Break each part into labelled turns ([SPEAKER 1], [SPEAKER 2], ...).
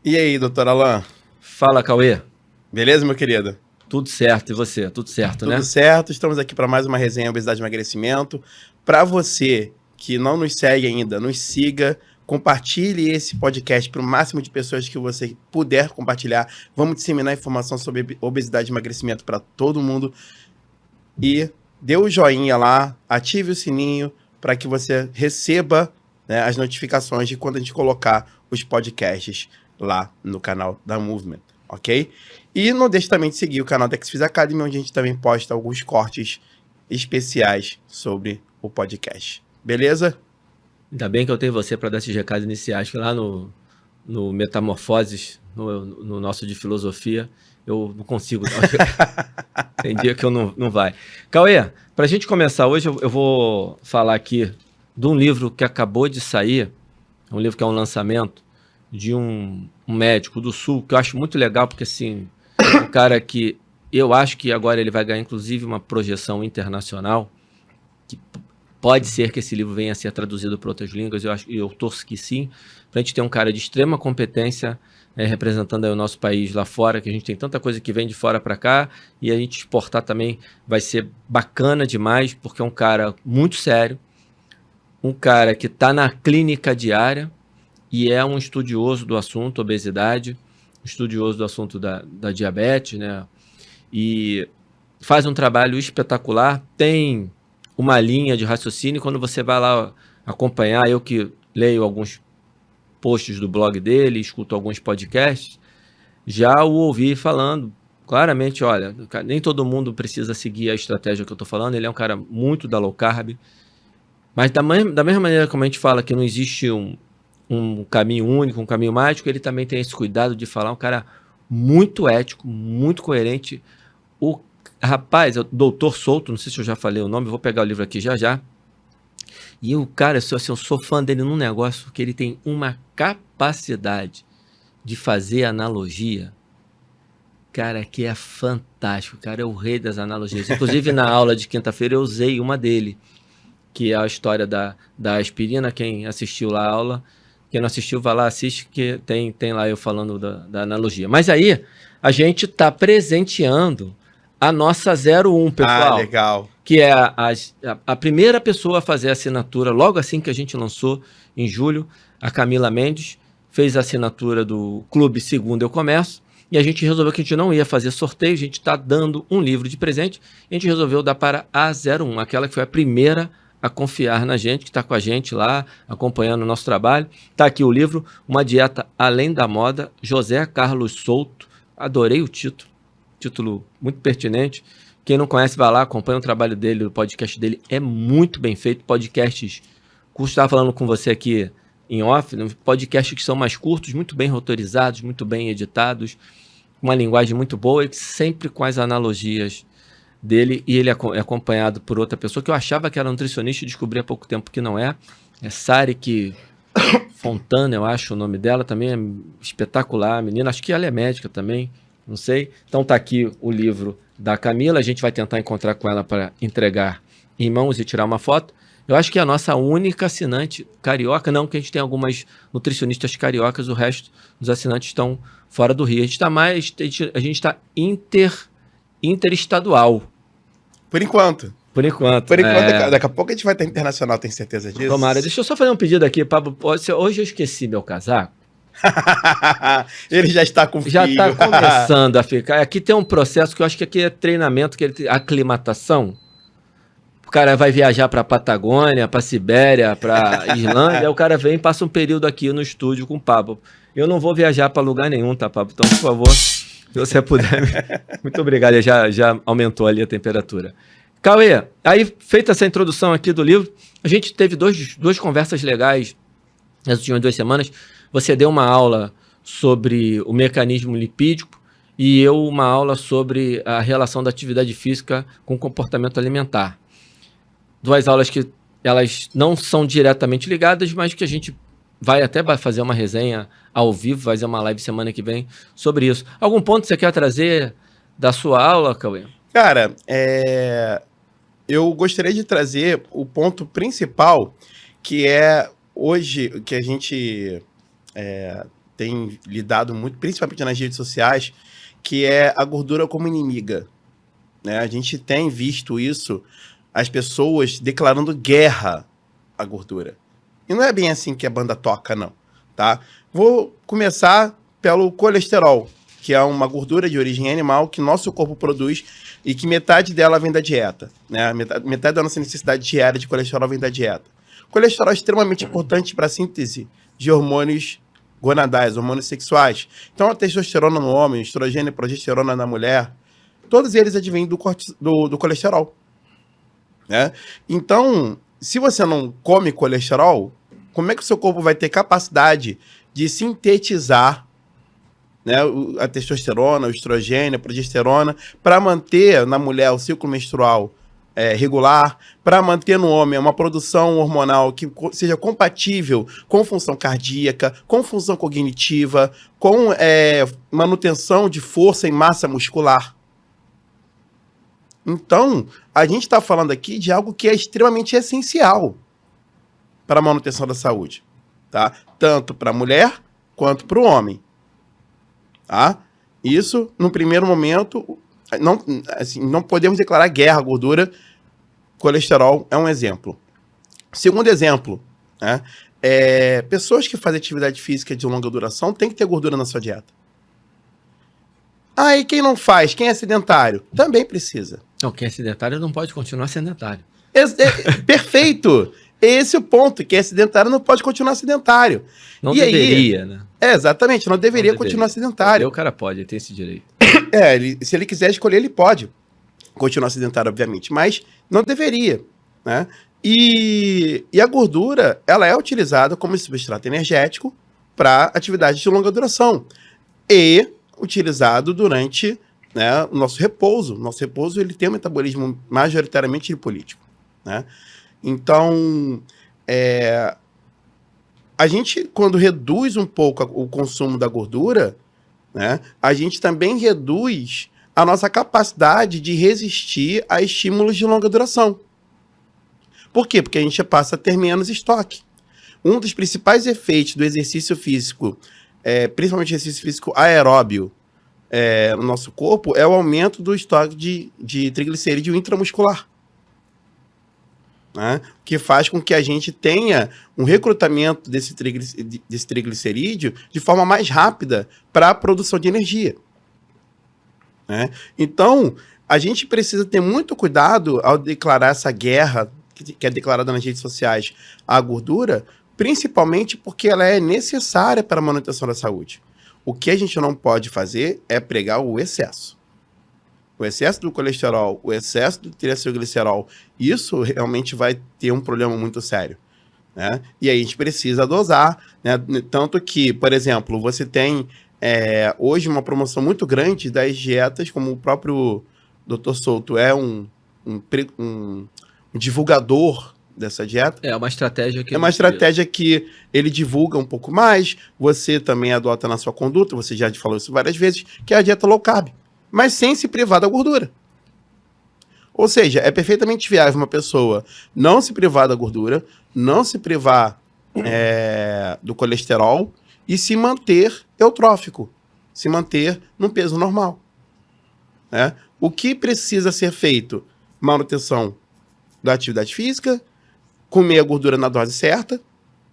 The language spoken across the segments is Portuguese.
[SPEAKER 1] E aí, doutor Alan?
[SPEAKER 2] Fala, Cauê.
[SPEAKER 1] Beleza, meu querido?
[SPEAKER 2] Tudo certo, e você? Tudo certo, né?
[SPEAKER 1] Tudo certo, estamos aqui para mais uma resenha Obesidade e Emagrecimento. Para você que não nos segue ainda, nos siga, compartilhe esse podcast para o máximo de pessoas que você puder compartilhar. Vamos disseminar informação sobre obesidade e emagrecimento para todo mundo. E dê o joinha lá, ative o sininho para que você receba, né, as notificações de quando a gente colocar os podcasts lá no canal da Movement, ok? E não deixe também de seguir o canal da XFIS Academy, onde a gente também posta alguns cortes especiais sobre o podcast. Beleza?
[SPEAKER 2] Ainda bem que eu tenho você para dar esses recados iniciais, que lá no Metamorfoses, no nosso de filosofia, eu não consigo. Tem dia que eu não vai. Cauê, para a gente começar hoje, eu vou falar aqui de um livro que acabou de sair, um livro que é um lançamento, de um médico do Sul, que eu acho muito legal, porque assim, um cara que eu acho que agora ele vai ganhar inclusive uma projeção internacional, que pode ser que esse livro venha a ser traduzido para outras línguas, eu torço que sim, para a gente ter um cara de extrema competência representando aí o nosso país lá fora, que a gente tem tanta coisa que vem de fora para cá, e a gente exportar também vai ser bacana demais, porque é um cara muito sério, um cara que está na clínica diária, e é um estudioso do assunto obesidade, estudioso do assunto da diabetes, né? E faz um trabalho espetacular, tem uma linha de raciocínio, quando você vai lá acompanhar, eu que leio alguns posts do blog dele, escuto alguns podcasts, já o ouvi falando claramente, olha, nem todo mundo precisa seguir a estratégia que eu estou falando, ele é um cara muito da low carb, mas da mesma maneira como a gente fala que não existe um caminho único, um caminho mágico, ele também tem esse cuidado de falar, um cara muito ético, muito coerente. O rapaz, o Doutor Souto, não sei se eu já falei o nome, vou pegar o livro aqui já já. E o cara, assim, eu sou fã dele num negócio que ele tem uma capacidade de fazer analogia, cara, que é fantástico. O cara é o rei das analogias. Inclusive, na aula de quinta-feira eu usei uma dele, que é a história da aspirina. Quem assistiu lá a aula, quem não assistiu, vai lá, assiste, que tem lá eu falando da analogia. Mas aí, a gente está presenteando a nossa 01, pessoal.
[SPEAKER 1] Ah, legal.
[SPEAKER 2] Que é a primeira pessoa a fazer a assinatura, logo assim que a gente lançou, em julho, a Camila Mendes, fez a assinatura do Clube Segundo Eu Começo, e a gente resolveu que a gente não ia fazer sorteio, a gente está dando um livro de presente, e a gente resolveu dar para a 01, aquela que foi a primeira a confiar na gente, que está com a gente lá, acompanhando o nosso trabalho. Está aqui o livro, Uma Dieta Além da Moda, José Carlos Souto. Adorei o título muito pertinente. Quem não conhece, vai lá, acompanha o trabalho dele, o podcast dele é muito bem feito. Podcasts, estava falando com você aqui em off, né? Podcasts que são mais curtos, muito bem roteirizados, muito bem editados, uma linguagem muito boa e sempre com as analogias dele, e ele é acompanhado por outra pessoa que eu achava que era nutricionista e descobri há pouco tempo que não é. É Sarik Fontana, eu acho o nome dela, também é espetacular, menina, acho que ela é médica também, não sei. Então tá aqui o livro da Camila, a gente vai tentar encontrar com ela para entregar em mãos e tirar uma foto. Eu acho que é a nossa única assinante carioca, não, que a gente tem algumas nutricionistas cariocas, o resto dos assinantes estão fora do Rio. A gente está interestadual.
[SPEAKER 1] Por enquanto.
[SPEAKER 2] Por enquanto,
[SPEAKER 1] daqui a pouco a gente vai estar internacional, tem certeza disso?
[SPEAKER 2] Tomara. Deixa eu só fazer um pedido aqui, Pablo. Hoje eu esqueci meu casaco.
[SPEAKER 1] Ele já está com frio.
[SPEAKER 2] Já está começando a ficar. Aqui tem um processo que eu acho que aqui é treinamento, que é aclimatação. O cara vai viajar para Patagônia, para Sibéria, para Islândia, aí o cara vem e passa um período aqui no estúdio com o Pablo. Eu não vou viajar para lugar nenhum, tá, Pablo? Então, por favor, se você puder. Muito obrigado, já aumentou ali a temperatura. Cauê, aí feita essa introdução aqui do livro, a gente teve duas conversas legais nas últimas 2 semanas. Você deu uma aula sobre o mecanismo lipídico e eu uma aula sobre a relação da atividade física com o comportamento alimentar. 2 aulas que elas não são diretamente ligadas, mas que a gente vai até fazer uma resenha ao vivo, vai fazer uma live semana que vem sobre isso. Algum ponto que você quer trazer da sua aula, Cauê?
[SPEAKER 1] Cara, eu gostaria de trazer o ponto principal, que é hoje que a gente tem lidado muito, principalmente nas redes sociais, que é a gordura como inimiga, né? A gente tem visto isso, as pessoas declarando guerra à gordura. E não é bem assim que a banda toca, não, tá? Vou começar pelo colesterol, que é uma gordura de origem animal que nosso corpo produz e que metade dela vem da dieta, né? Metade da nossa necessidade diária de colesterol vem da dieta. O colesterol é extremamente importante para a síntese de hormônios gonadais, hormônios sexuais. Então, a testosterona no homem, estrogênio e progesterona na mulher, todos eles advêm do colesterol, né? Então, se você não come colesterol, como é que o seu corpo vai ter capacidade de sintetizar, né, a testosterona, o estrogênio, a progesterona, para manter na mulher o ciclo menstrual regular, para manter no homem uma produção hormonal que seja compatível com função cardíaca, com função cognitiva, com manutenção de força e massa muscular. Então, a gente está falando aqui de algo que é extremamente essencial para a manutenção da saúde, tá? Tanto para a mulher quanto para o homem, tá? Isso, no primeiro momento, não podemos declarar guerra à gordura. Colesterol é um exemplo. Segundo exemplo, né? Pessoas que fazem atividade física de longa duração têm que ter gordura na sua dieta. E quem não faz? Quem é sedentário? Também precisa.
[SPEAKER 2] Não, quem é sedentário não pode continuar sedentário.
[SPEAKER 1] Perfeito! Esse é o ponto. Quem é sedentário não pode continuar sedentário.
[SPEAKER 2] Não deveria, né?
[SPEAKER 1] Exatamente, não deveria continuar sedentário.
[SPEAKER 2] O cara pode, ele tem esse direito.
[SPEAKER 1] Se ele quiser escolher, ele pode continuar sedentário, obviamente, mas não deveria, né? E a gordura, ela é utilizada como substrato energético para atividades de longa duração e utilizado durante, né, o nosso repouso. Nosso repouso, ele tem um metabolismo majoritariamente lipolítico, né? Então, a gente, quando reduz um pouco o consumo da gordura, né, a gente também reduz a nossa capacidade de resistir a estímulos de longa duração. Por quê? Porque a gente passa a ter menos estoque. Um dos principais efeitos do exercício físico, principalmente exercício físico aeróbio, no nosso corpo, é o aumento do estoque de triglicerídeo intramuscular, né? Que faz com que a gente tenha um recrutamento desse triglicerídeo de forma mais rápida para a produção de energia, né? Então, a gente precisa ter muito cuidado ao declarar essa guerra, que é declarada nas redes sociais, à gordura, principalmente porque ela é necessária para a manutenção da saúde. O que a gente não pode fazer é pregar o excesso. O excesso do colesterol, o excesso do triacilglicerol, isso realmente vai ter um problema muito sério, né? E aí a gente precisa dosar, né? Tanto que, por exemplo, você tem hoje uma promoção muito grande das dietas, como o próprio Dr. Souto é um divulgador dessa dieta.
[SPEAKER 2] É uma estratégia que...
[SPEAKER 1] É uma estratégia que ele divulga um pouco mais, você também adota na sua conduta, você já falou isso várias vezes, que é a dieta low carb, mas sem se privar da gordura. Ou seja, é perfeitamente viável uma pessoa não se privar da gordura, não se privar do colesterol e se manter eutrófico, se manter num peso normal, né? O que precisa ser feito? Manutenção da atividade física, comer a gordura na dose certa,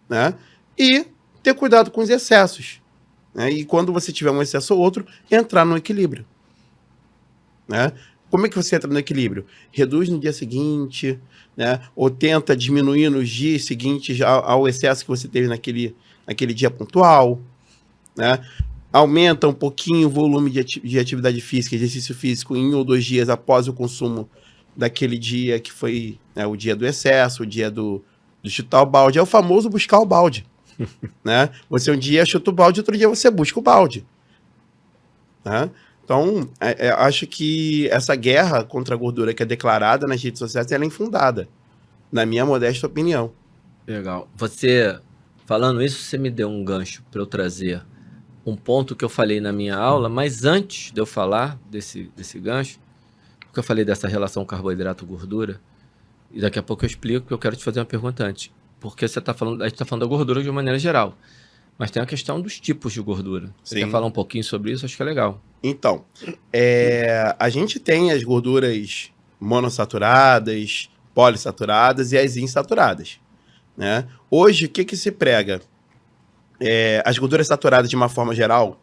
[SPEAKER 1] né? E ter cuidado com os excessos, né? E quando você tiver um excesso ou outro, entrar no equilíbrio, né? Como é que você entra no equilíbrio? Reduz no dia seguinte, né? Ou tenta diminuir nos dias seguintes ao excesso que você teve naquele dia pontual, né? Aumenta um pouquinho o volume de atividade física, exercício físico em 1 ou 2 dias após o consumo daquele dia que foi, né, o dia do excesso, o dia do chutar o balde. É o famoso buscar o balde, né? Você um dia chuta o balde, outro dia você busca o balde, né? Então, acho que essa guerra contra a gordura que é declarada nas redes sociais, ela é infundada, na minha modesta opinião.
[SPEAKER 2] Legal. Você, falando isso, você me deu um gancho para eu trazer um ponto que eu falei na minha aula, mas antes de eu falar desse gancho, porque eu falei dessa relação carboidrato-gordura, e daqui a pouco eu explico, que eu quero te fazer uma pergunta antes. Porque você tá falando, a gente está falando da gordura de uma maneira geral. Mas tem a questão dos tipos de gordura. Você
[SPEAKER 1] Sim.
[SPEAKER 2] quer falar um pouquinho sobre isso? Acho que é legal.
[SPEAKER 1] Então, a gente tem as gorduras monossaturadas, polissaturadas e as insaturadas, né? Hoje, o que se prega? As gorduras saturadas, de uma forma geral,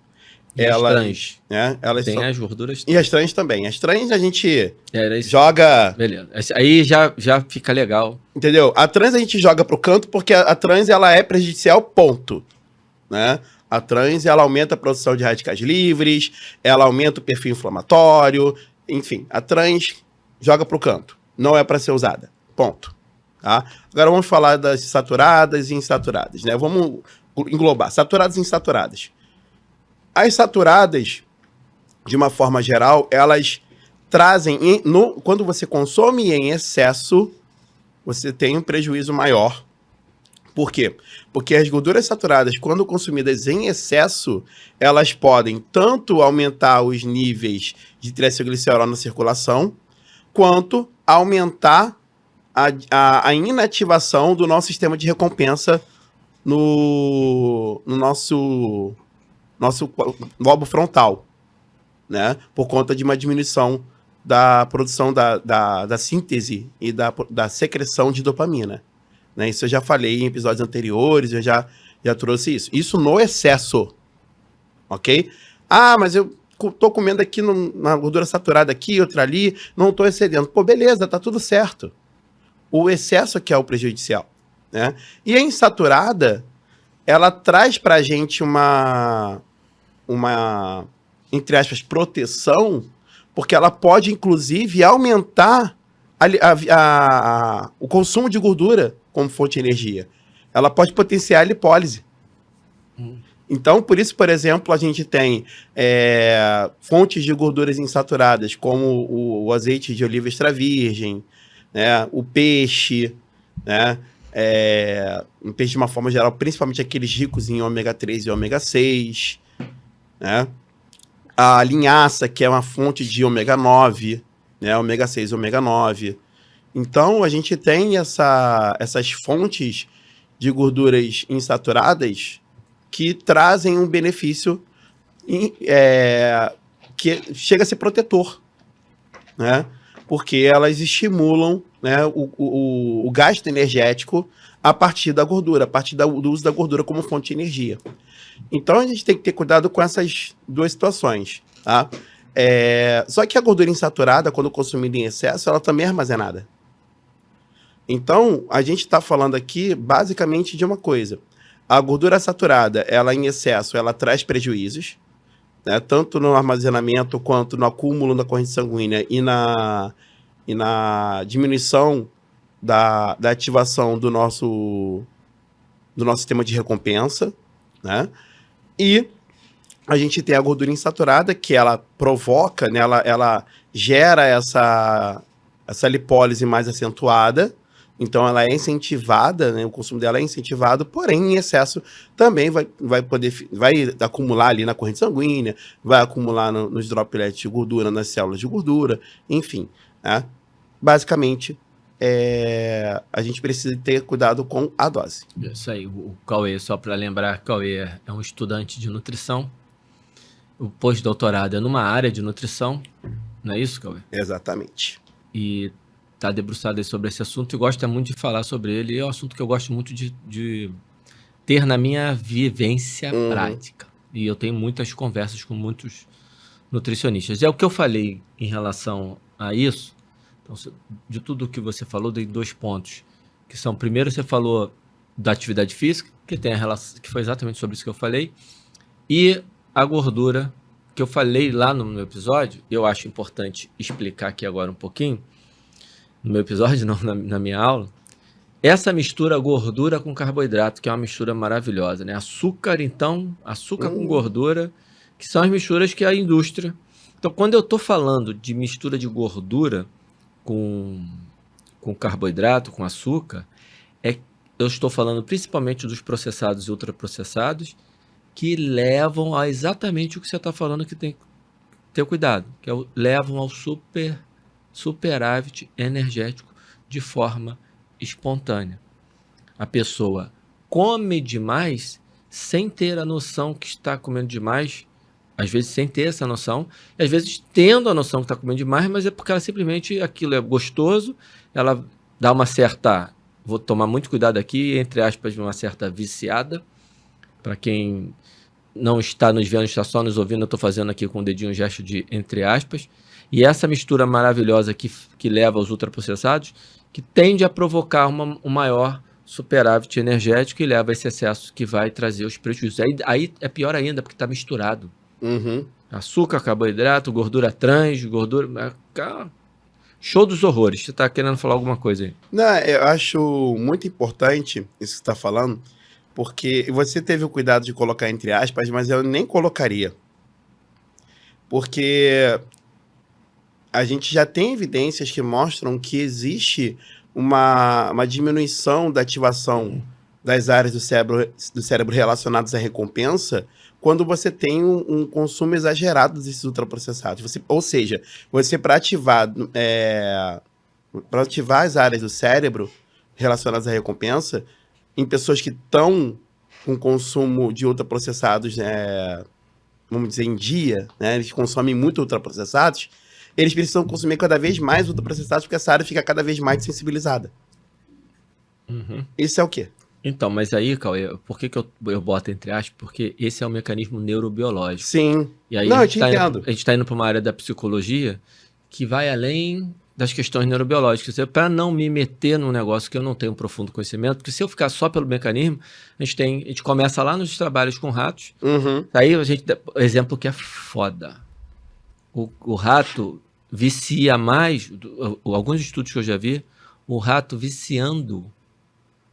[SPEAKER 2] E as trans?
[SPEAKER 1] Elas
[SPEAKER 2] Tem
[SPEAKER 1] são...
[SPEAKER 2] as gorduras.
[SPEAKER 1] E as trans também. As trans a gente
[SPEAKER 2] Era isso.
[SPEAKER 1] joga...
[SPEAKER 2] Beleza. Aí já fica legal.
[SPEAKER 1] Entendeu? A trans a gente joga pro canto porque a trans ela é prejudicial, ponto. Né? A trans ela aumenta a produção de radicais livres, ela aumenta o perfil inflamatório, enfim, a trans joga pro canto. Não é para ser usada. Ponto. Tá? Agora vamos falar das saturadas e insaturadas, né? Vamos englobar saturadas e insaturadas. As saturadas, de uma forma geral, elas trazem, quando você consome em excesso, você tem um prejuízo maior. Por quê? Porque as gorduras saturadas, quando consumidas em excesso, elas podem tanto aumentar os níveis de triacilglicerol na circulação, quanto aumentar a inativação do nosso sistema de recompensa no nosso lobo frontal, né? Por conta de uma diminuição da produção da síntese e da secreção de dopamina. Né? Isso eu já falei em episódios anteriores, eu já trouxe isso. Isso no excesso, ok? Ah, mas eu tô comendo aqui na gordura saturada aqui, outra ali, não tô excedendo. Pô, beleza, tá tudo certo. O excesso que é o prejudicial, né? E a insaturada, ela traz pra gente uma entre aspas, proteção, porque ela pode, inclusive, aumentar o consumo de gordura como fonte de energia. Ela pode potenciar a lipólise. Então, por isso, por exemplo, a gente tem fontes de gorduras insaturadas, como o azeite de oliva extra virgem, né, o peixe, né, um peixe de uma forma geral, principalmente aqueles ricos em ômega 3 e ômega 6, né, a linhaça, que é uma fonte de ômega 9, né, ômega 6 e ômega 9. Então, a gente tem essas fontes de gorduras insaturadas que trazem um benefício que chega a ser protetor, né? Porque elas estimulam, né, o gasto energético a partir da gordura, a partir do uso da gordura como fonte de energia. Então, a gente tem que ter cuidado com essas duas situações, tá? Só que a gordura insaturada, quando consumida em excesso, ela também é armazenada. Então, a gente está falando aqui, basicamente, de uma coisa. A gordura saturada, ela em excesso, ela traz prejuízos, né? Tanto no armazenamento, quanto no acúmulo da corrente sanguínea e na diminuição da ativação do nosso sistema de recompensa, né? E a gente tem a gordura insaturada, que ela provoca, né? Ela gera essa lipólise mais acentuada. Então, ela é incentivada, né? O consumo dela é incentivado, porém, em excesso também vai acumular ali na corrente sanguínea, vai acumular nos droplets de gordura, nas células de gordura, enfim. Né? Basicamente, a gente precisa ter cuidado com a dose.
[SPEAKER 2] Isso aí, o Cauê, só para lembrar, Cauê é um estudante de nutrição, o pós-doutorado é numa área de nutrição, não é isso, Cauê?
[SPEAKER 1] Exatamente.
[SPEAKER 2] E está debruçado aí sobre esse assunto e gosta muito de falar sobre ele. E é um assunto que eu gosto muito de ter na minha vivência prática. E eu tenho muitas conversas com muitos nutricionistas. É o que eu falei em relação a isso. Então, de tudo que você falou, dei 2 pontos. Que são, primeiro, você falou da atividade física, que tem a relação, que foi exatamente sobre isso que eu falei. E a gordura, que eu falei lá no meu episódio. Eu acho importante explicar aqui agora um pouquinho. No meu episódio, não, na minha aula, essa mistura gordura com carboidrato, que é uma mistura maravilhosa, né? Açúcar com gordura, que são as misturas que a indústria... Então, quando eu estou falando de mistura de gordura com carboidrato, com açúcar, eu estou falando principalmente dos processados e ultraprocessados, que levam a exatamente o que você está falando, que tem que ter cuidado, que levam ao superávit energético de forma espontânea. A pessoa come demais sem ter a noção que está comendo demais, às vezes sem ter essa noção, e às vezes tendo a noção que está comendo demais, mas é porque ela simplesmente, aquilo é gostoso, ela dá uma certa, vou tomar muito cuidado aqui, entre aspas, uma certa viciada, para quem não está nos vendo, está só nos ouvindo, eu estou fazendo aqui com o dedinho um gesto de entre aspas, e essa mistura maravilhosa que leva aos ultraprocessados, que tende a provocar um maior superávit energético e leva a esse excesso que vai trazer os prejuízos. Aí é pior ainda, porque está misturado.
[SPEAKER 1] Uhum.
[SPEAKER 2] Açúcar, carboidrato, gordura trans, gordura... Show dos horrores. Você está querendo falar alguma coisa aí?
[SPEAKER 1] Não, eu acho muito importante isso que você está falando, porque você teve o cuidado de colocar entre aspas, mas eu nem colocaria. Porque a gente já tem evidências que mostram que existe uma diminuição da ativação das áreas do cérebro relacionadas à recompensa quando você tem um consumo exagerado desses ultraprocessados. Ou seja, você para ativar as áreas do cérebro relacionadas à recompensa, em pessoas que estão com consumo de ultraprocessados, vamos dizer, em dia, né, eles consomem muito ultraprocessados, eles precisam consumir cada vez mais ultraprocessados porque essa área fica cada vez mais sensibilizada.
[SPEAKER 2] Uhum.
[SPEAKER 1] Isso é o quê?
[SPEAKER 2] Então, mas aí, Cauê, por que eu boto entre aspas? Porque esse é um mecanismo neurobiológico.
[SPEAKER 1] Sim.
[SPEAKER 2] E aí
[SPEAKER 1] Não, eu te entendo.
[SPEAKER 2] A gente está indo para uma área da psicologia que vai além das questões neurobiológicas. Para não me meter num negócio que eu não tenho um profundo conhecimento, porque se eu ficar só pelo mecanismo, a gente começa lá nos trabalhos com ratos.
[SPEAKER 1] Uhum.
[SPEAKER 2] Aí a gente dá exemplo que é foda. O rato vicia mais, alguns estudos que eu já vi, o rato viciando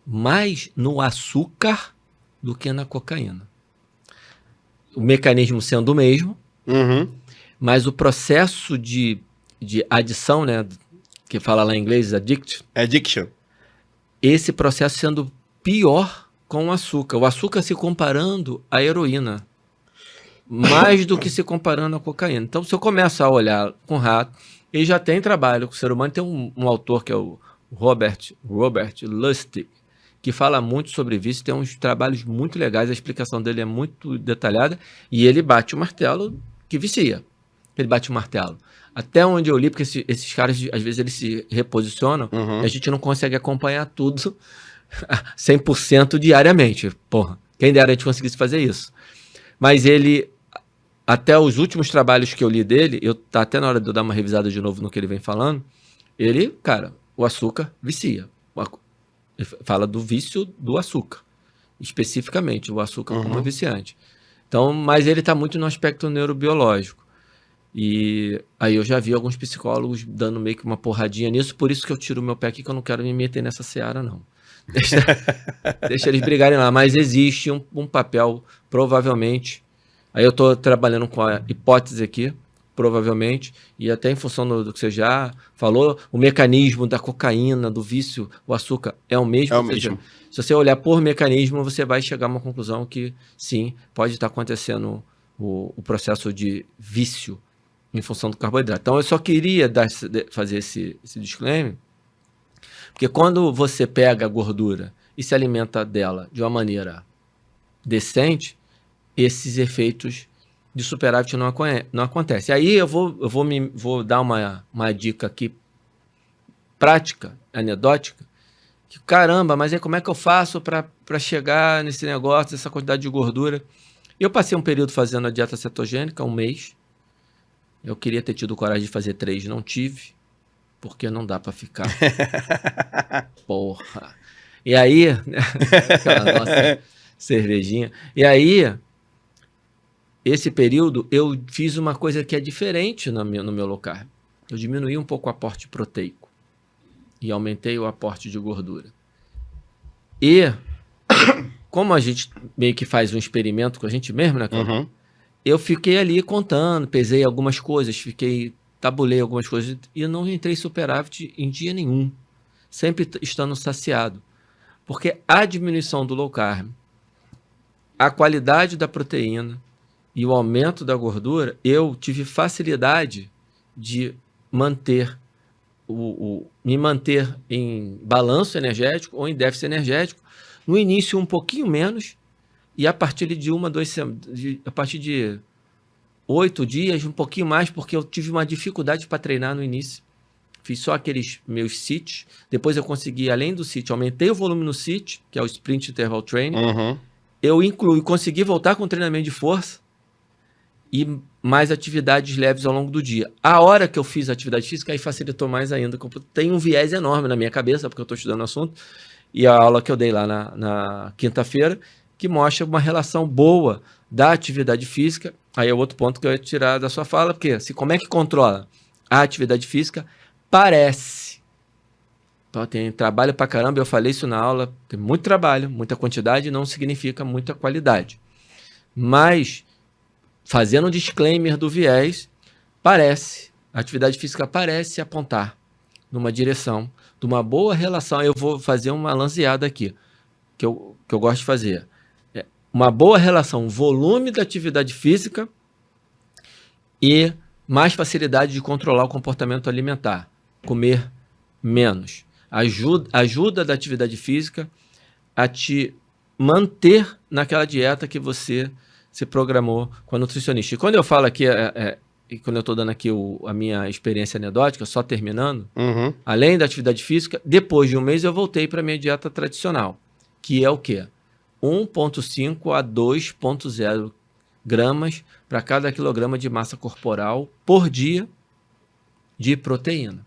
[SPEAKER 2] mais no açúcar do que na cocaína. O mecanismo sendo o mesmo,
[SPEAKER 1] Uhum.
[SPEAKER 2] mas o processo de adição, né, que fala lá em inglês,
[SPEAKER 1] Addiction.
[SPEAKER 2] esse processo sendo pior com o açúcar. O açúcar se comparando à heroína, mais do que se comparando à cocaína. Então, se eu começo a olhar com rato, ele já tem trabalho com o ser humano, tem um autor que é o Robert Lustig, que fala muito sobre vício, tem uns trabalhos muito legais, a explicação dele é muito detalhada, e ele bate o martelo que vicia. Ele bate o martelo. Até onde eu li, porque esses caras, às vezes, eles se reposicionam,
[SPEAKER 1] Uhum.
[SPEAKER 2] e a gente não consegue acompanhar tudo 100% diariamente. Porra, quem dera a gente conseguisse fazer isso. Mas ele, até os últimos trabalhos que eu li dele, tá até na hora de eu dar uma revisada de novo no que ele vem falando, ele, cara, o açúcar vicia. Ele fala do vício do açúcar, especificamente, o açúcar como viciante. Então, mas ele está muito no aspecto neurobiológico. E aí eu já vi alguns psicólogos dando meio que uma porradinha nisso, por isso que eu tiro o meu pé aqui, que eu não quero me meter nessa seara, não. Deixa eles brigarem lá, mas existe um papel, provavelmente, aí eu estou trabalhando com a hipótese aqui, provavelmente, e até em função do que você já falou, o mecanismo da cocaína, do vício, o açúcar, é o mesmo.
[SPEAKER 1] É o mesmo.
[SPEAKER 2] Se você olhar por mecanismo, você vai chegar a uma conclusão que, sim, pode estar acontecendo o processo de vício em função do carboidrato. Então, eu só queria fazer esse disclaimer, porque quando você pega a gordura e se alimenta dela de uma maneira decente, esses efeitos de superávit não acontece. Aí eu vou dar uma dica aqui prática, anedótica, que caramba, mas aí como é que eu faço para chegar nesse negócio, essa quantidade de gordura? Eu passei um período fazendo a dieta cetogênica, 1 mês. Eu queria ter tido coragem de fazer 3, não tive, porque não dá para ficar. Porra. E aí, aquela nossa cervejinha. E aí, esse período, eu fiz uma coisa que é diferente no meu low carb. Eu diminuí um pouco o aporte proteico e aumentei o aporte de gordura. E, como a gente meio que faz um experimento com a gente mesmo, né, cara?
[SPEAKER 1] Uhum.
[SPEAKER 2] Eu fiquei ali contando, pesei algumas coisas, tabulei algumas coisas e eu não entrei superávit em dia nenhum, sempre estando saciado. Porque a diminuição do low carb, a qualidade da proteína e o aumento da gordura, eu tive facilidade de me manter em balanço energético ou em déficit energético. No início um pouquinho menos E a partir de a partir de 8 dias, um pouquinho mais, porque eu tive uma dificuldade para treinar no início. Fiz só aqueles meus sits. Depois eu consegui, além do sit, aumentei o volume no sit, que é o Sprint Interval Training.
[SPEAKER 1] Uhum.
[SPEAKER 2] Eu consegui voltar com treinamento de força e mais atividades leves ao longo do dia. A hora que eu fiz atividade física, aí facilitou mais ainda. Tem um viés enorme na minha cabeça, porque eu estou estudando o assunto. E a aula que eu dei lá na quinta-feira, que mostra uma relação boa da atividade física. Aí é outro ponto que eu ia tirar da sua fala, porque como é que controla a atividade física? Parece. Então, tem trabalho pra caramba, eu falei isso na aula, tem muito trabalho, muita quantidade, não significa muita qualidade. Mas, fazendo um disclaimer do viés, a atividade física parece apontar numa direção de uma boa relação. Eu vou fazer uma lanceada aqui, que eu gosto de fazer. Uma boa relação, volume da atividade física e mais facilidade de controlar o comportamento alimentar. Comer menos. Ajuda da atividade física a te manter naquela dieta que você se programou com a nutricionista. E quando eu falo aqui, e quando eu estou dando aqui a minha experiência anedótica, só terminando, além da atividade física, depois de um mês eu voltei para a minha dieta tradicional, que é o quê? 1,5 a 2,0 gramas para cada quilograma de massa corporal por dia de proteína,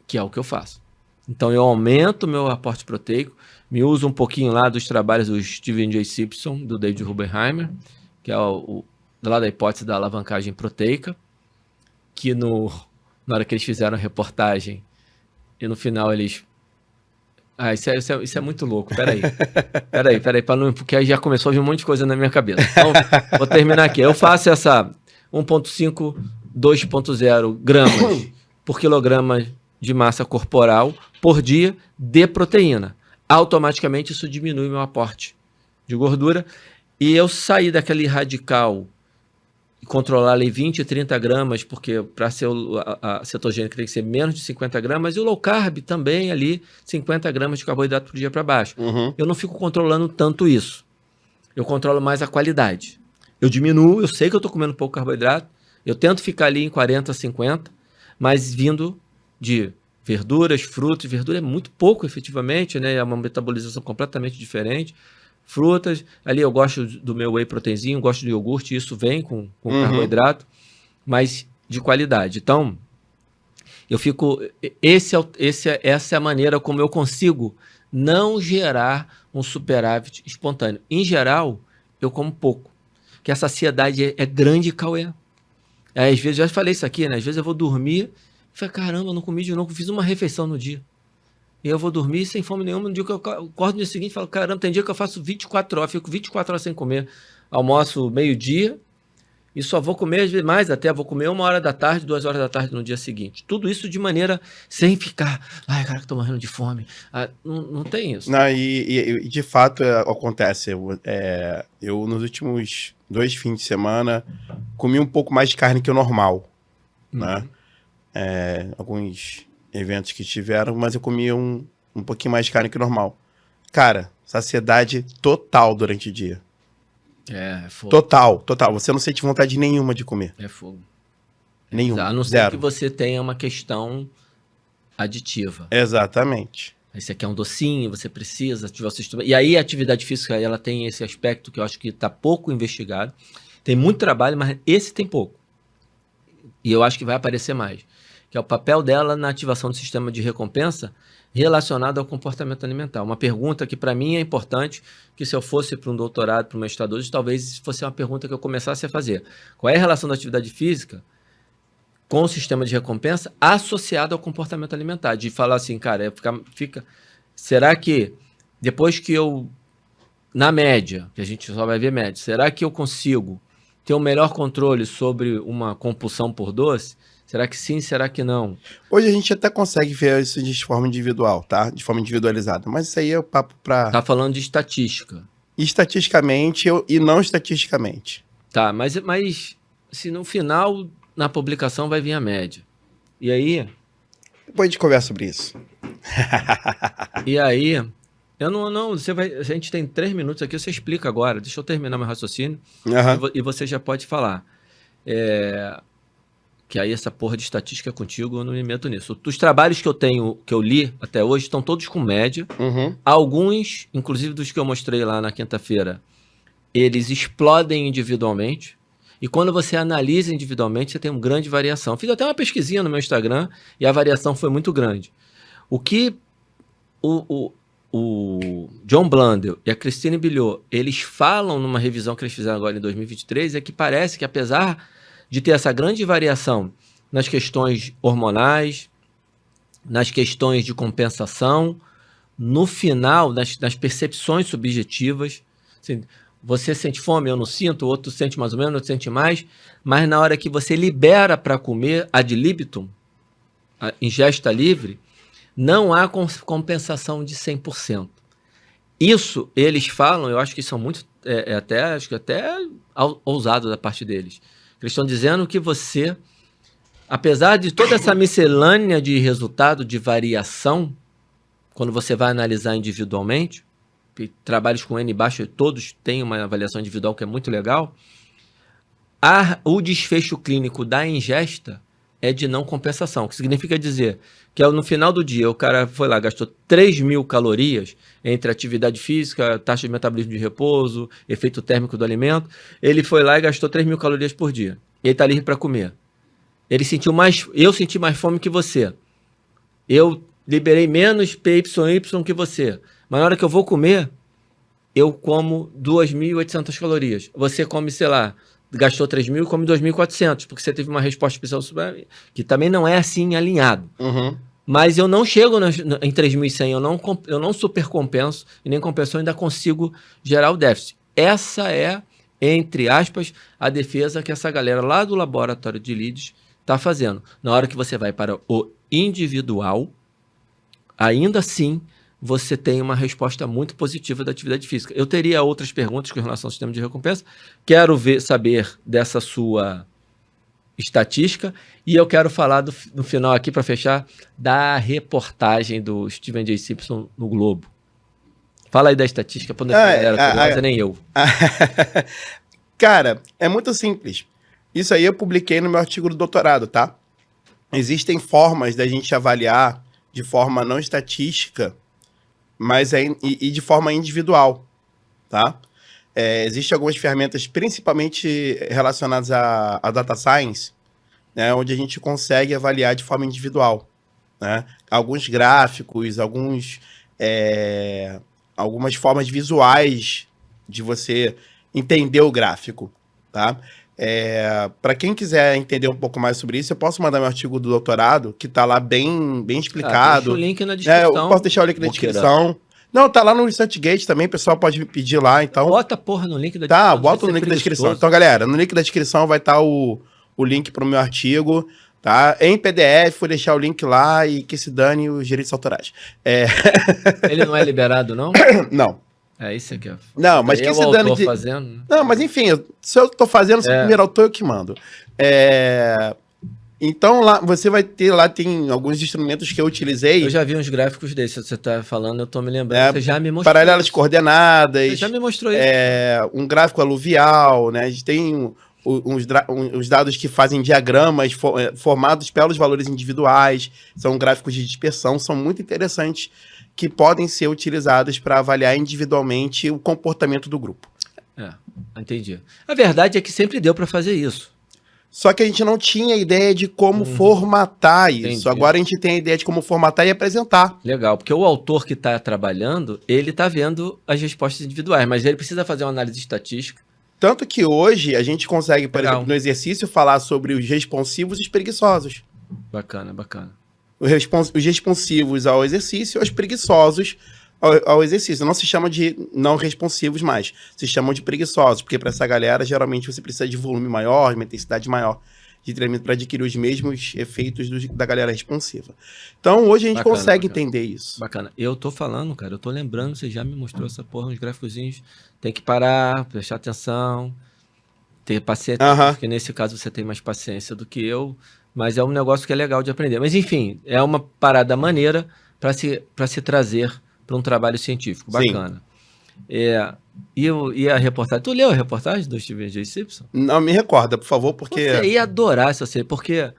[SPEAKER 2] que é o que eu faço. Então eu aumento meu aporte proteico, me uso um pouquinho lá dos trabalhos do Steven J. Simpson, do David Rubenheimer, que é lá da hipótese da alavancagem proteica, que na hora que eles fizeram a reportagem e no final eles... isso é muito louco, peraí, porque aí já começou a vir um monte de coisa na minha cabeça. Então, vou terminar aqui. Eu faço essa 1,5, 2,0 gramas por quilograma de massa corporal por dia de proteína. Automaticamente isso diminui meu aporte de gordura. E eu saí daquele radical e controlar ali 20, 30 gramas, porque para ser a cetogênica tem que ser menos de 50 gramas, e o low carb também ali, 50 gramas de carboidrato por dia para baixo. Eu não fico controlando tanto isso. Eu controlo mais a qualidade. Eu diminuo, eu sei que eu estou comendo pouco carboidrato, eu tento ficar ali em 40, 50, mas vindo de verduras, frutos. Verdura é muito pouco efetivamente, né? É uma metabolização completamente diferente. Frutas, ali eu gosto do meu whey proteinzinho, gosto do iogurte, isso vem com carboidrato, mas de qualidade. Então, eu fico... essa é a maneira como eu consigo não gerar um superávit espontâneo. Em geral, eu como pouco, que a saciedade é grande, Cauê. Às vezes, já falei isso aqui, né? Às vezes eu vou dormir e falo, caramba, eu não comi de novo, fiz uma refeição no dia. E eu vou dormir sem fome nenhuma. No dia que eu acordo no dia seguinte, falo, caramba, tem dia que eu faço 24 horas, fico 24 horas sem comer. Almoço meio-dia e só vou comer, às vezes mais até, vou comer 1h da tarde, 2h da tarde no dia seguinte. Tudo isso de maneira sem ficar, ai, cara, que tô morrendo de fome. Não tem isso.
[SPEAKER 1] Não, e de fato acontece. Eu, nos últimos 2 fins de semana, comi um pouco mais de carne que o normal, né? Alguns eventos que tiveram, mas eu comi um pouquinho mais de carne que o normal. Cara, saciedade total durante o dia.
[SPEAKER 2] É fogo.
[SPEAKER 1] Total. Você não sente vontade nenhuma de comer.
[SPEAKER 2] É fogo.
[SPEAKER 1] Nenhuma.
[SPEAKER 2] A não ser que você tenha uma questão aditiva.
[SPEAKER 1] Exatamente.
[SPEAKER 2] Aí você quer um docinho, você precisa ativar o sistema. E aí a atividade física, ela tem esse aspecto que eu acho que está pouco investigado. Tem muito trabalho, mas esse tem pouco. E eu acho que vai aparecer mais. Que é o papel dela na ativação do sistema de recompensa relacionado ao comportamento alimentar. Uma pergunta que para mim é importante, que se eu fosse para um doutorado, para um mestrado hoje, talvez fosse uma pergunta que eu começasse a fazer. Qual é a relação da atividade física com o sistema de recompensa associado ao comportamento alimentar? De falar assim, cara, será que depois que eu, na média, que a gente só vai ver média, será que eu consigo ter um melhor controle sobre uma compulsão por doce? Será que sim, será que não?
[SPEAKER 1] Hoje a gente até consegue ver isso de forma individual, tá? De forma individualizada. Mas isso aí é o papo pra...
[SPEAKER 2] Tá falando de estatística.
[SPEAKER 1] Estatisticamente e não estatisticamente.
[SPEAKER 2] Tá, mas se no final, na publicação, vai vir a média. E aí...
[SPEAKER 1] Depois a gente conversa sobre isso.
[SPEAKER 2] E aí, A gente tem 3 minutos aqui, você explica agora. Deixa eu terminar meu raciocínio.
[SPEAKER 1] Aham.
[SPEAKER 2] E você já pode falar. Que aí essa porra de estatística é contigo, eu não me meto nisso. Os trabalhos que eu li até hoje, estão todos com média.
[SPEAKER 1] Uhum.
[SPEAKER 2] Alguns, inclusive dos que eu mostrei lá na quinta-feira, eles explodem individualmente. E quando você analisa individualmente, você tem uma grande variação. Fiz até uma pesquisinha no meu Instagram e a variação foi muito grande. O que o John Blundell e a Christine Billiot, eles falam numa revisão que eles fizeram agora em 2023, é que parece que apesar de ter essa grande variação nas questões hormonais, nas questões de compensação, no final, nas percepções subjetivas, assim, você sente fome, eu não sinto, o outro sente mais ou menos, o outro sente mais, mas na hora que você libera para comer ad libitum, a ingesta livre, não há compensação de 100%. Isso, eles falam, eu acho que são muito, acho que até ousado da parte deles. Eles estão dizendo que você, apesar de toda essa miscelânea de resultado, de variação, quando você vai analisar individualmente, trabalhos com N baixo, todos têm uma avaliação individual que é muito legal, o desfecho clínico da ingesta é de não compensação, o que significa dizer que no final do dia o cara foi lá, gastou 3.000 calorias entre atividade física, taxa de metabolismo de repouso, efeito térmico do alimento, ele foi lá e gastou 3.000 calorias por dia. Ele está livre para comer. Eu senti mais fome que você. Eu liberei menos PYY que você. Mas na hora que eu vou comer, eu como 2.800 calorias. Você come, sei lá, gastou 3.000 e come 2.400, porque você teve uma resposta especial que também não é assim alinhado.
[SPEAKER 1] Uhum.
[SPEAKER 2] Mas eu não chego em 3.100, eu não supercompenso e nem compenso, eu ainda consigo gerar o déficit. Essa é, entre aspas, a defesa que essa galera lá do laboratório de Leeds está fazendo. Na hora que você vai para o individual, ainda assim, você tem uma resposta muito positiva da atividade física. Eu teria outras perguntas com relação ao sistema de recompensa. Quero saber dessa sua estatística e eu quero falar no final aqui, para fechar, da reportagem do Stephen J. Simpson no Globo. Fala aí da estatística, para não deixar a galera curiosa, nem eu.
[SPEAKER 1] Cara, é muito simples. Isso aí eu publiquei no meu artigo do doutorado, tá? Existem formas da gente avaliar de forma não estatística, mas e de forma individual, tá? Existem algumas ferramentas, principalmente relacionadas a data science, né, onde a gente consegue avaliar de forma individual, né? Alguns gráficos, algumas formas visuais de você entender o gráfico, tá? Para quem quiser entender um pouco mais sobre isso, eu posso mandar meu artigo do doutorado, que tá lá bem explicado.
[SPEAKER 2] Deixa o link na descrição.
[SPEAKER 1] Eu posso deixar o link na descrição. Não, tá lá no ResearchGate também, o pessoal pode pedir lá, então...
[SPEAKER 2] Bota porra no link da descrição.
[SPEAKER 1] Tá, bota no link da descrição. Então, galera, no link da descrição vai estar o link pro meu artigo, tá? Em PDF, vou deixar o link lá e que se dane os direitos autorais.
[SPEAKER 2] Ele não é liberado, não?
[SPEAKER 1] Não.
[SPEAKER 2] Isso aqui.
[SPEAKER 1] Não, mas que se dane...
[SPEAKER 2] fazendo.
[SPEAKER 1] Não, mas enfim, se eu tô fazendo, se o primeiro autor, eu que mando. Então, lá, você vai ter, lá tem alguns instrumentos que eu utilizei.
[SPEAKER 2] Eu já vi uns gráficos desses, você tá falando, eu tô me lembrando. Você já me mostrou.
[SPEAKER 1] Paralelas coordenadas.
[SPEAKER 2] Você já me mostrou isso.
[SPEAKER 1] Um gráfico aluvial, né? A gente tem uns dados que fazem diagramas formados pelos valores individuais. São gráficos de dispersão, são muito interessantes, que podem ser utilizados para avaliar individualmente o comportamento do grupo.
[SPEAKER 2] Entendi. A verdade é que sempre deu para fazer isso.
[SPEAKER 1] Só que a gente não tinha ideia de como formatar isso.
[SPEAKER 2] Entendi.
[SPEAKER 1] Agora a gente tem a ideia de como formatar e apresentar.
[SPEAKER 2] Legal, porque o autor que está trabalhando, ele está vendo as respostas individuais, mas ele precisa fazer uma análise estatística.
[SPEAKER 1] Tanto que hoje a gente consegue, por exemplo, no exercício, falar sobre os responsivos e os preguiçosos.
[SPEAKER 2] Bacana, bacana.
[SPEAKER 1] Os responsivos ao exercício e os preguiçosos ao exercício. Não se chama de não responsivos mais, se chamam de preguiçosos, porque para essa galera, geralmente, você precisa de volume maior, de uma intensidade maior de treinamento para adquirir os mesmos efeitos da galera responsiva. Então, hoje a gente consegue entender isso.
[SPEAKER 2] Bacana. Eu tô falando, cara, eu tô lembrando, você já me mostrou essa porra, uns gráficozinhos, tem que parar, prestar atenção, ter paciência, porque nesse caso você tem mais paciência do que eu, mas é um negócio que é legal de aprender. Mas, enfim, é uma parada maneira para se trazer para um trabalho científico.
[SPEAKER 1] Sim.
[SPEAKER 2] Bacana. E a reportagem? Tu leu a reportagem do Steven J. Simpson?
[SPEAKER 1] Não, me recorda, por favor, porque...
[SPEAKER 2] Você ia adorar se você... Porque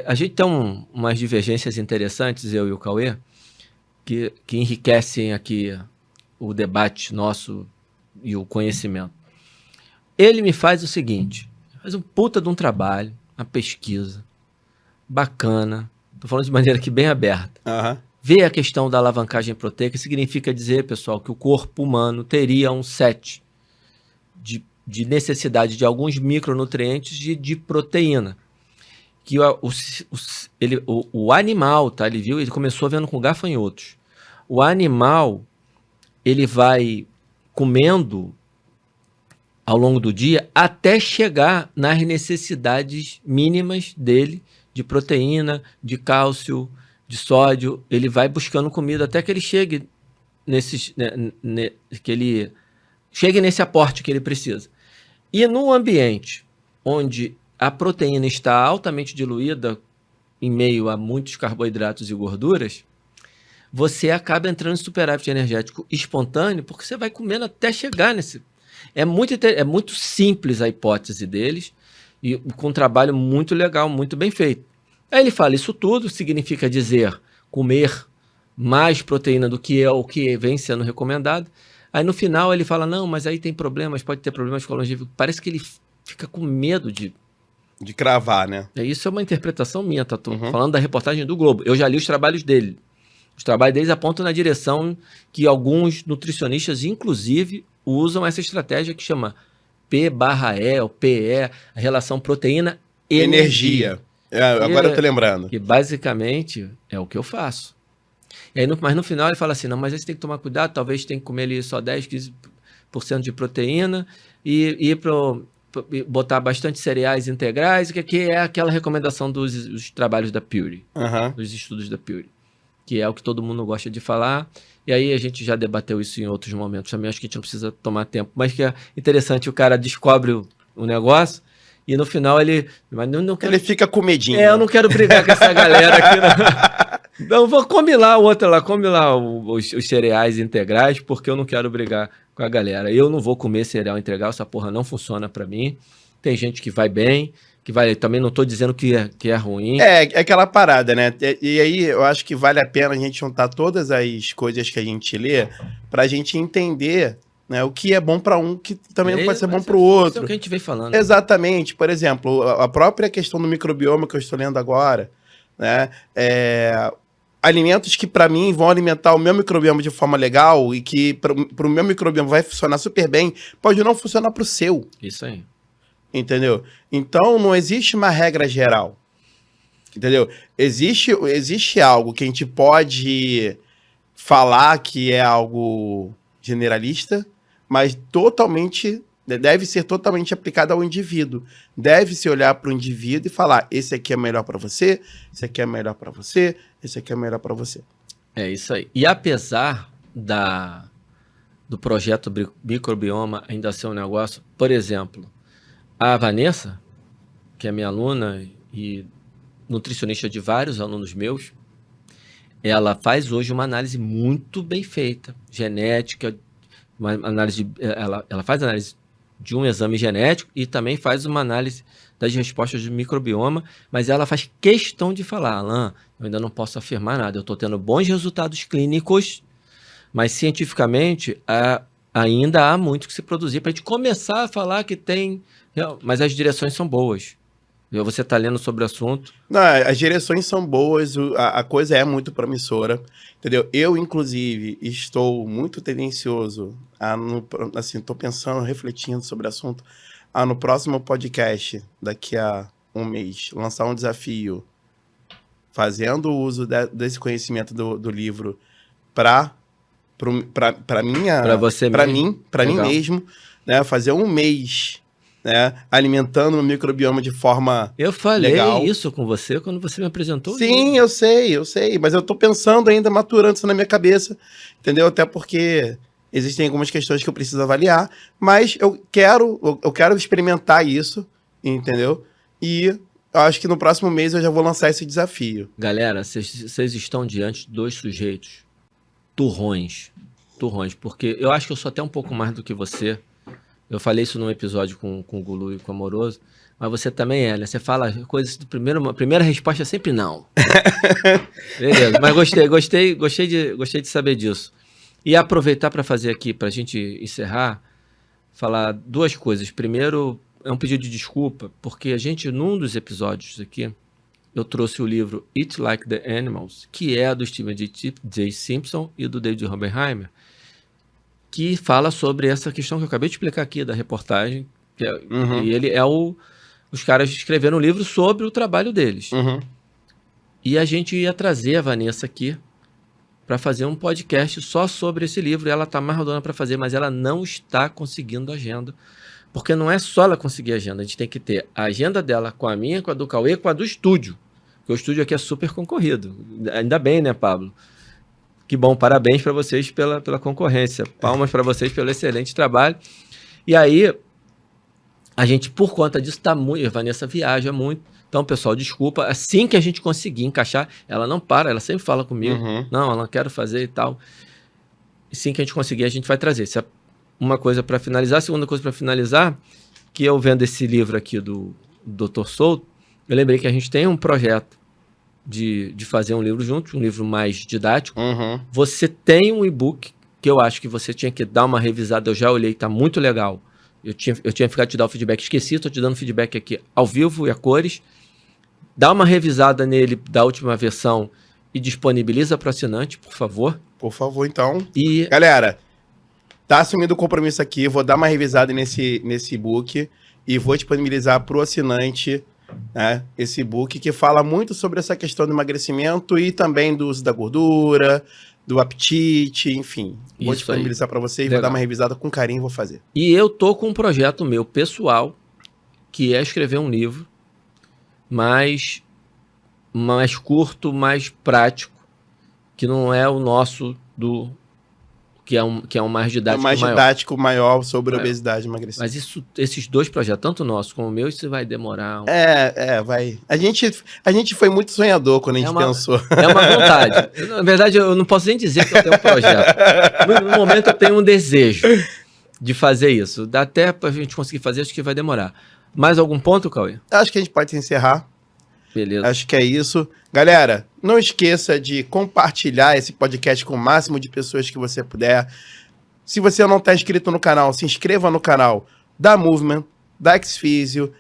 [SPEAKER 2] a gente tem umas divergências interessantes, eu e o Cauê, que enriquecem aqui o debate nosso e o conhecimento. Ele me faz o seguinte, faz um puta de um trabalho, uma pesquisa bacana, tô falando de maneira aqui bem aberta.
[SPEAKER 1] Aham.
[SPEAKER 2] Vê a questão da alavancagem proteica, significa dizer, pessoal, que o corpo humano teria um set de necessidade de alguns micronutrientes de proteína. Que o animal, tá? Ele começou vendo com gafanhotos. O animal, ele vai comendo ao longo do dia até chegar nas necessidades mínimas dele de proteína, de cálcio, de sódio. Ele vai buscando comida até que ele chegue chegue nesse aporte que ele precisa. E num ambiente onde a proteína está altamente diluída em meio a muitos carboidratos e gorduras, você acaba entrando em superávit energético espontâneo, porque você vai comendo até chegar nesse... É muito simples a hipótese deles, e com um trabalho muito legal, muito bem feito. Aí ele fala, isso tudo significa dizer comer mais proteína do que é o que vem sendo recomendado. Aí no final ele fala, não, mas aí tem problemas, pode ter problemas com a longevidade. Parece que ele fica com medo de
[SPEAKER 1] cravar, né?
[SPEAKER 2] Isso é uma interpretação minha, tá? Tô falando da reportagem do Globo. Eu já li os trabalhos dele. Os trabalhos deles apontam na direção que alguns nutricionistas, inclusive, usam essa estratégia que chama P/E ou PE, a relação proteína-energia.
[SPEAKER 1] Agora eu tô lembrando.
[SPEAKER 2] Que basicamente é o que eu faço. E aí, mas no final ele fala assim, não, mas aí você tem que tomar cuidado, talvez tem que comer ali só 10, 15% de proteína e botar bastante cereais integrais, que é aquela recomendação dos trabalhos da Pure, dos estudos da Pure, que é o que todo mundo gosta de falar. E aí a gente já debateu isso em outros momentos também, acho que a gente não precisa tomar tempo. Mas que é interessante, o cara descobre o negócio e no final ele... Mas não quero,
[SPEAKER 1] ele fica com medinho.
[SPEAKER 2] Eu não quero brigar com essa galera aqui. Não, vou comer lá, come lá os cereais integrais, porque eu não quero brigar com a galera. Eu não vou comer cereal integral, essa porra não funciona pra mim. Tem gente que vai bem, que vai... Também não tô dizendo que é ruim.
[SPEAKER 1] É aquela parada, né? E aí eu acho que vale a pena a gente juntar todas as coisas que a gente lê pra gente entender, né, o que é bom pra um, que também pode ser bom pro outro.
[SPEAKER 2] Isso é o que a gente vem falando.
[SPEAKER 1] Exatamente. Por exemplo, a própria questão do microbioma que eu estou lendo agora, né? Alimentos que para mim vão alimentar o meu microbioma de forma legal e que para o meu microbioma vai funcionar super bem, pode não funcionar para o seu.
[SPEAKER 2] Isso aí.
[SPEAKER 1] Entendeu? Então não existe uma regra geral. Entendeu? Existe algo que a gente pode falar que é algo generalista, mas deve ser totalmente aplicado ao indivíduo. Deve-se olhar para o indivíduo e falar, esse aqui é melhor para você, esse aqui é melhor para você, esse aqui é melhor para você.
[SPEAKER 2] É isso aí. E apesar do projeto Microbioma ainda ser um negócio, por exemplo, a Vanessa, que é minha aluna e nutricionista de vários alunos meus, ela faz hoje uma análise muito bem feita, genética, uma análise, ela faz análise de um exame genético e também faz uma análise das respostas do microbioma, mas ela faz questão de falar, Alan, eu ainda não posso afirmar nada, eu estou tendo bons resultados clínicos, mas cientificamente ainda há muito que se produzir para a gente começar a falar que tem, mas as direções são boas. Você está lendo sobre o assunto.
[SPEAKER 1] Não, as direções são boas, a coisa é muito promissora, entendeu? Eu, inclusive, estou muito tendencioso estou pensando, refletindo sobre o assunto, no próximo podcast, daqui a um mês, lançar um desafio, fazendo o uso desse conhecimento do livro para mim mesmo, né? Fazer um mês, né, alimentando o microbioma de forma
[SPEAKER 2] Eu falei
[SPEAKER 1] legal.
[SPEAKER 2] Isso com você quando você me apresentou.
[SPEAKER 1] Sim, eu sei, mas eu tô pensando ainda, maturando isso na minha cabeça, entendeu? Até porque existem algumas questões que eu preciso avaliar, mas eu quero experimentar isso, entendeu? E eu acho que no próximo mês eu já vou lançar esse desafio.
[SPEAKER 2] Galera, vocês estão diante de dois sujeitos turrões, porque eu acho que eu sou até um pouco mais do que você. Eu falei isso num episódio com o Gulu e com o Amoroso, mas você também é, né? Você fala coisas do primeiro, a primeira resposta é sempre não. Beleza, mas gostei de saber disso. E aproveitar para fazer aqui, para a gente encerrar, falar duas coisas. Primeiro, é um pedido de desculpa, porque a gente, num dos episódios aqui, eu trouxe o livro Eat Like the Animals, que é do Steven J. Simpson e do David Oppenheimer, que fala sobre essa questão que eu acabei de explicar aqui da reportagem, e ele é os caras escreveram um livro sobre o trabalho deles. E a gente ia trazer a Vanessa aqui para fazer um podcast só sobre esse livro, e ela está mais rodona para fazer, mas ela não está conseguindo agenda, porque não é só ela conseguir agenda, a gente tem que ter a agenda dela com a minha, com a do Cauê, com a do estúdio, porque o estúdio aqui é super concorrido. Ainda bem, né, Pablo? Que bom, parabéns para vocês pela concorrência, palmas para vocês pelo excelente trabalho. E aí, a gente, por conta disso, tá muito... A Vanessa viaja muito. Então, pessoal, desculpa. Assim que a gente conseguir encaixar, ela não para, ela sempre fala comigo. Não, ela não quero fazer e tal. Assim que a gente conseguir, a gente vai trazer. Isso é uma coisa para finalizar. A segunda coisa para finalizar, que eu vendo esse livro aqui do Dr. Souto, eu lembrei que a gente tem um projeto de fazer um livro juntos, um livro mais didático. Você tem um e-book que eu acho que você tinha que dar uma revisada. Eu já olhei, tá muito legal. Eu tinha ficado de te dar o feedback, esqueci, estou te dando feedback aqui ao vivo e a cores. Dá uma revisada nele da última versão e disponibiliza para o assinante, por favor.
[SPEAKER 1] Por favor, então.
[SPEAKER 2] E
[SPEAKER 1] galera, tá assumindo o compromisso aqui, vou dar uma revisada nesse e-book e vou disponibilizar para o assinante, né, esse e-book que fala muito sobre essa questão do emagrecimento e também do uso da gordura, do apetite, enfim. Vou
[SPEAKER 2] Isso
[SPEAKER 1] disponibilizar para você e
[SPEAKER 2] Legal.
[SPEAKER 1] vou dar uma revisada com carinho, vou fazer.
[SPEAKER 2] E eu tô com um projeto meu pessoal, que é escrever um livro mais curto, mais prático, que não é o nosso que é um mais didático
[SPEAKER 1] mais
[SPEAKER 2] maior.
[SPEAKER 1] didático maior sobre obesidade e emagrecimento.
[SPEAKER 2] Mas esses dois projetos, tanto o nosso como o meu, isso vai demorar.
[SPEAKER 1] Vai. A gente foi muito sonhador quando a gente pensou.
[SPEAKER 2] É uma vontade. Na verdade, eu não posso nem dizer que eu tenho um projeto. No momento, eu tenho um desejo de fazer isso. Dá até pra gente conseguir fazer, acho que vai demorar. Mais algum ponto, Cauê?
[SPEAKER 1] Acho que a gente pode encerrar.
[SPEAKER 2] Beleza.
[SPEAKER 1] Acho que é isso. Galera, não esqueça de compartilhar esse podcast com o máximo de pessoas que você puder. Se você não está inscrito no canal, se inscreva no canal da Movement, da Xfisio.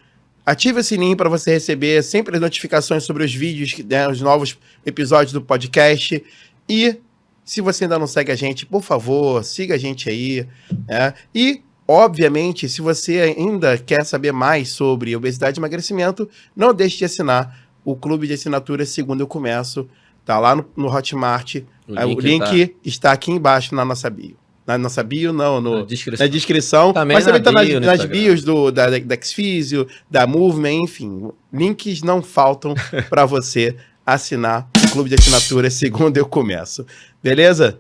[SPEAKER 1] Ative o sininho para você receber sempre as notificações sobre os vídeos, né, os novos episódios do podcast. E se você ainda não segue a gente, por favor, siga a gente aí. Né? E, obviamente, se você ainda quer saber mais sobre obesidade e emagrecimento, não deixe de assinar o clube de assinaturas Segundo Eu Começo. Tá lá no Hotmart. O link está aqui embaixo na nossa bio. Na nossa bio, não, na descrição.
[SPEAKER 2] Também
[SPEAKER 1] mas também está nas
[SPEAKER 2] Instagram.
[SPEAKER 1] bios da Xfisio, da Movement, enfim. Links não faltam para você assinar o clube de assinaturas Segundo Eu Começo. Beleza?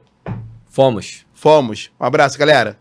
[SPEAKER 2] Fomos.
[SPEAKER 1] Um abraço, galera.